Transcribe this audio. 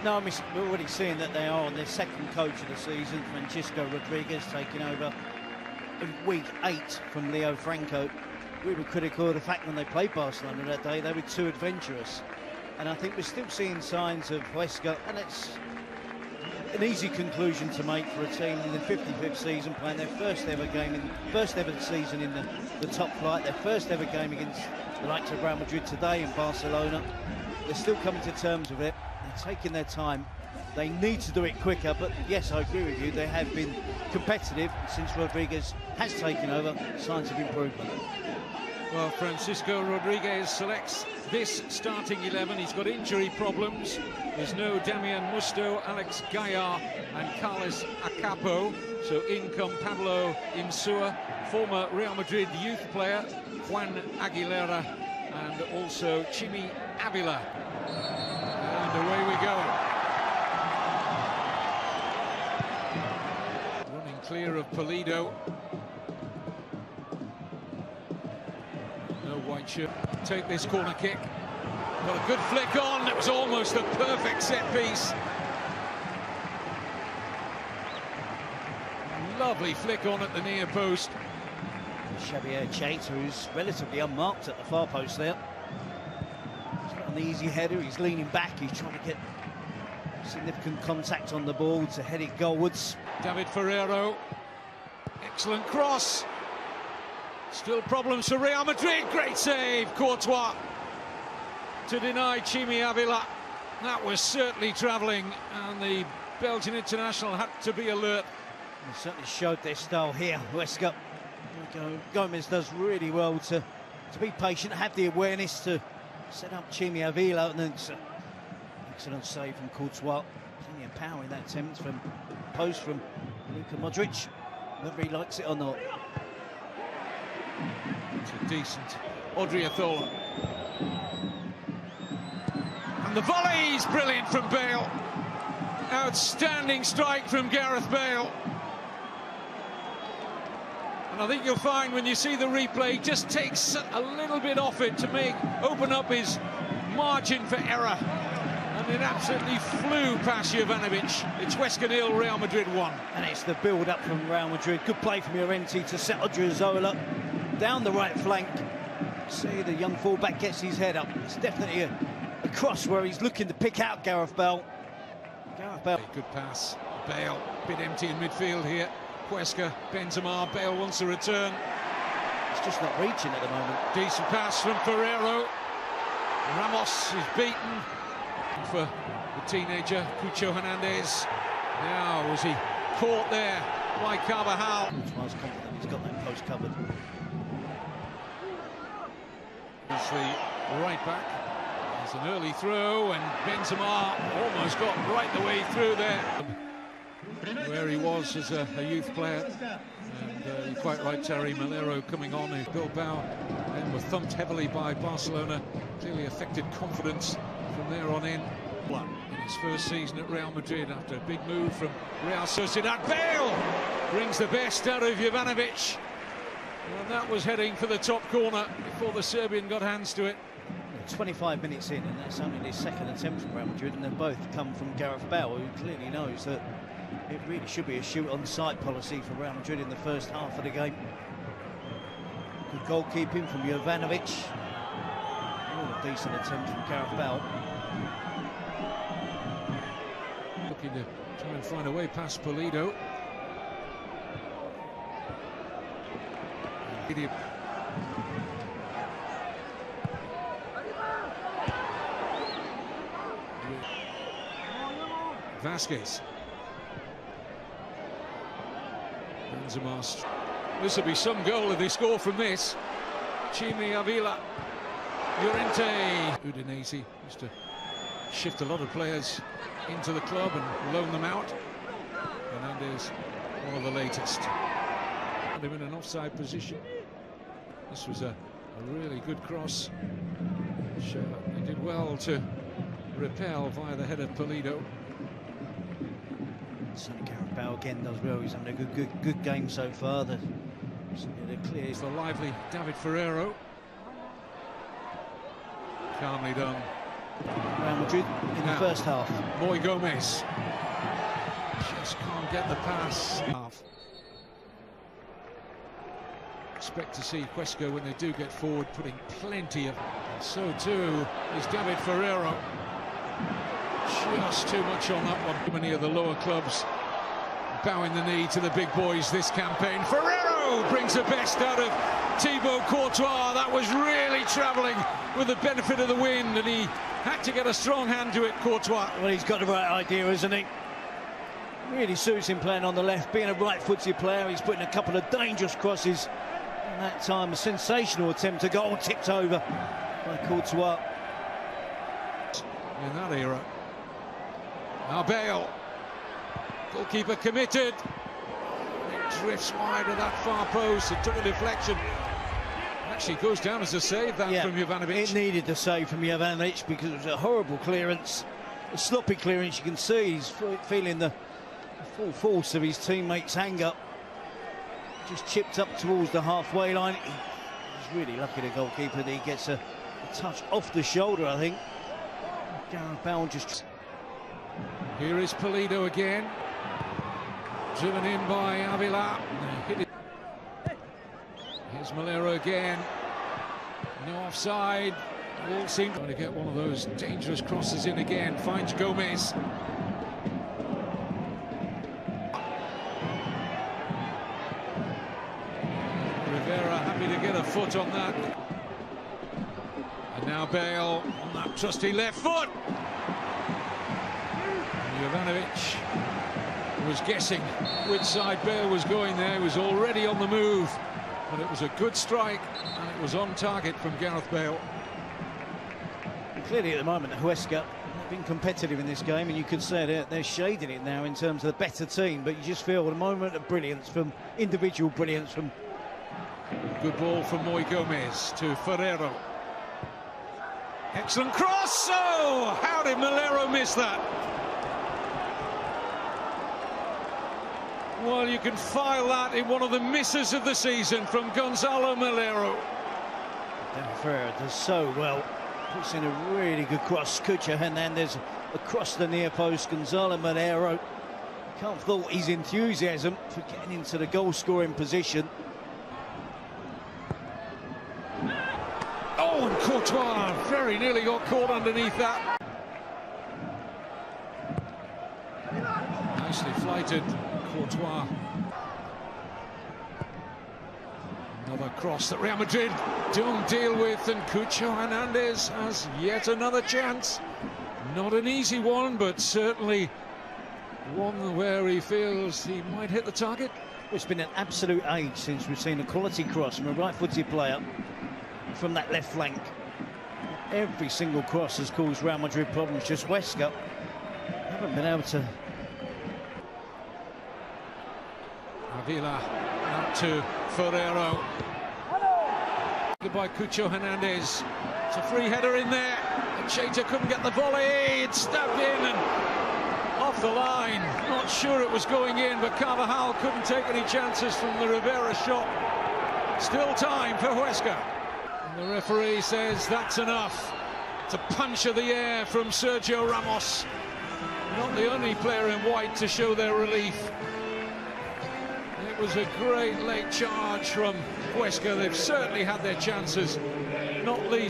No, I mean, we're already seeing that they are on their second coach of the season. Francisco Rodriguez taking over in week 8 from Leo Franco. We were critical of the fact when they played Barcelona that day, they were too adventurous. And I think we're still seeing signs of Huesca, and it's an easy conclusion to make for a team in the 55th season, playing their first ever season in the top flight, their first ever game against the likes of Real Madrid today in Barcelona. They're still coming to terms with it. They're taking their time. They need to do it quicker, but yes, I agree with you. They have been competitive since Rodriguez has taken over. Signs of improvement. Well, Francisco Rodriguez selects this starting 11. He's got injury problems. There's no Damian Musto, Alex Gaillard and Carles Acapo. So in come Pablo Insua, former Real Madrid youth player, Juan Aguilera, and also Chimi Avila. And away we go. Running clear of Pulido. No white shirt. Take this corner kick. Got a good flick on. It was almost a perfect set piece. Lovely flick on at the near post. Xavier Chaita, who's relatively unmarked at the far post there. He's got an easy header. He's leaning back. He's trying to get significant contact on the ball to head it goalwards. David Ferrero. Excellent cross. Still problems for Real Madrid. Great save, Courtois, to deny Chimi Avila. That was certainly travelling, and the Belgian international had to be alert. They certainly showed their style here, Huesca. Gomez does really well to be patient, have the awareness to set up Chimi Avila, and then excellent save from Courtois. Plenty of power in that attempt from post from Luka Modric, whether he likes it or not. It's a decent Odriozola. And the volley's brilliant from Bale. Outstanding strike from Gareth Bale. And I think you'll find when you see the replay, he just takes a little bit off it to open up his margin for error. And it absolutely flew past Jovanovic. It's Huesca 0, Real Madrid 1. And it's the build-up from Real Madrid. Good play from Llorente to set Odriozola down the right flank. See, the young fullback gets his head up. It's definitely a cross where he's looking to pick out Gareth Bale. Good pass. Bale, a bit empty in midfield here. Huesca, Benzema, Bale wants a return. It's just not reaching at the moment. Decent pass from Ferrero. Ramos is beaten. For the teenager, Cucho Hernandez. Now, was he caught there by Carvajal? Courtois confident he's got that post covered. It's the right back. There's an early throw, and Benzema almost got right the way through there. Where he was as a youth player. And you're quite right, Terry. Melero coming on, who Bilbao then were thumped heavily by Barcelona. Clearly affected confidence from there on in. In his first season at Real Madrid, after a big move from Real Sociedad. Bale brings the best out of Jovanovic. And that was heading for the top corner before the Serbian got hands to it. 25 minutes in, and that's only their second attempt from Real Madrid, and they've both come from Gareth Bale, who clearly knows that it really should be a shoot-on-sight policy for Real Madrid in the first half of the game. Good goalkeeping from Jovanovic. A decent attempt from Gareth Bale. Looking to try and find a way past Pulido. Vasquez. Benzema. This will be some goal if they score from this. Chimi Avila. Llorente. Udinese used to shift a lot of players into the club and loan them out. Hernandez, one of the latest. And him in an offside position. This was a really good cross, which he did well to repel via the head of Pulido. Certainly Gareth Bale again does well. He's having a good game so far. They're clear. It's the lively David Ferrero. Calmly done Real Madrid in the first half. Moy Gomez just can't get the pass. Expect to see Huesca, when they do get forward, putting plenty of... And so too is David Ferreiro. Just too much on that one. Many of the lower clubs bowing the knee to the big boys this campaign. Ferreiro brings the best out of Thibaut Courtois. That was really travelling with the benefit of the wind, and he had to get a strong hand to it, Courtois. Well, he's got the right idea, isn't he? Really suits him playing on the left. Being a right-footed player, he's putting a couple of dangerous crosses. And that time, a sensational attempt to goal, tipped over by Courtois. In that era. Now Bale. Goalkeeper committed. It drifts wide of that far post. It took a deflection. Actually goes down as a save, that from Jovanovic. It needed a save from Jovanovic because it was a horrible clearance. A sloppy clearance. You can see he's feeling the full force of his teammates' anger. Just chipped up towards the halfway line. He's really lucky, the goalkeeper, that he gets a touch off the shoulder, I think. Gareth Bale just... Here is Pulido again. Driven in by Avila. Here's Malero again. No offside. All seem to get one of those dangerous crosses in again. Finds Gomez. Rivera happy to get a foot on that. And now Bale on that trusty left foot. Jovanovic was guessing which side Bale was going there. He was already on the move, but it was a good strike, and it was on target from Gareth Bale. Clearly at the moment, Huesca have been competitive in this game, and you could say they're shading it now in terms of the better team, but you just feel a moment of brilliance, from individual brilliance from... Good ball from Moy Gomez to Ferreiro. Excellent cross! Oh, how did Malero miss that? Well, you can file that in one of the misses of the season from Gonzalo Malero. Ferreira does so well. Puts in a really good cross. Cucho Hernandez across the near post. Gonzalo Malero. Can't fault his enthusiasm for getting into the goal-scoring position. Oh, and Courtois very nearly got caught underneath that. Nicely flighted, Courtois. Another cross that Real Madrid don't deal with, and Cucho Hernandez has yet another chance. Not an easy one, but certainly one where he feels he might hit the target. It's been an absolute age since we've seen a quality cross from a right-footed player from that left flank. Every single cross has caused Real Madrid problems. Just Huesca haven't been able to... Avila out to Ferreiro. By Cucho Hernandez. It's a free header in there. And Chater couldn't get the volley. It stabbed in and off the line. Not sure it was going in, but Carvajal couldn't take any chances from the Rivera shot. Still time for Huesca. And the referee says that's enough. It's a punch of the air from Sergio Ramos. Not the only player in white to show their relief. It was a great late charge from Huesca. They've certainly had their chances, not least